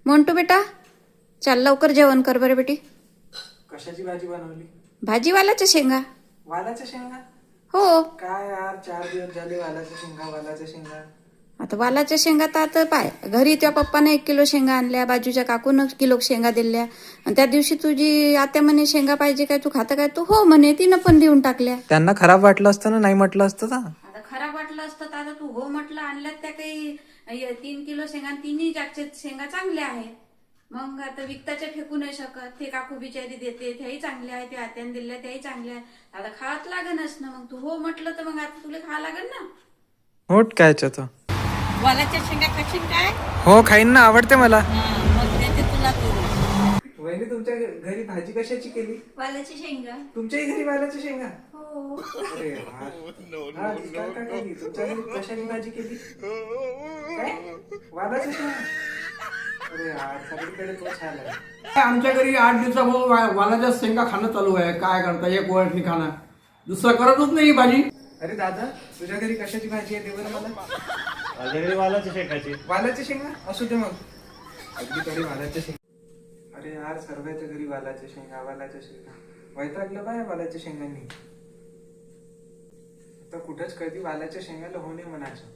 मोंटू बेटा, चल लवकर जेवण कर बरं बेटी. कशाची भाजी बनवली? भाजीवाल्याच्या शेंगा. वालाच्या शेंगा? हो. काय यार, 4 दिवस झाले वालाच्या शेंगा वालाच्या शेंगा. आता वालाच्या शेंगा तर आता पाय घरी त्या पप्पाने 1 किलो शेंगा आणल्या, बाजूच्या काकून किलो शेंगा दिल्या. आणि त्या दिवशी तुझी आत्या म्हणे शेंगा पाहिजे काय, तू खातं काय, तू हो म्हणे, तिनं पण देऊन टाकल्या. त्यांना खराब वाटलं असतं ना, नाही म्हटलं असतं ना. आता खराब वाटलं असतं तर आता तू हो म्हटलं, आणल्यात त्या काही 3 किलो शेंगा, तिन्ही जागच्या शेंगा चांगल्या आहेत. मग आता विकताच्या फेकू नाही शकत. ते काकू बिचारी देते त्याही चांगल्या आहे, ते आत्याने दिल्या त्याही चांगल्या आहे. आता खावत लागेलच ना. मग तू हो म्हटलं तर मग आता तुला खावं लागेल ना. होट काय याच्यात? वालाच्या शेंगा खाशील काय? हो खाईन ना, आवडते मला. मग देते तुला करून. वहिनी, तुमच्या घरी भाजी कशाची केली? वालाची शेंगा. तुमच्याही घरी वालाच्या शेंगा? हो. अरे यार. हा, काय केली? तुमच्या घरी कशाची भाजी केली? काय? वालाच्या शेंगा? अरे यार, सगळीकडे तो छान आहे. आमच्या घरी 8 दिवसापासून वालाच्या शेंगा खाणं चालू आहे. काय करता, एक वळणी खाणं, दुसरं करतच नाही ही भाजी. अरे दादा, तुझ्या घरी कशाची भाजी आहे ते बरं मला? माझ्या घरी वालाच्या शेंगाची. वालाच्या शेंगा असू दे मग. अगदी तरी वालाच्या शेंगा. अरे यार, सर्वांच्या घरी वालाच्या शेंगा वालाच्या शेंगा. वैतागलं बाय वालाच्या शेंगांनी. आता कुठंच कधी वालाच्या शेंगाला हो नाही म्हणायचं.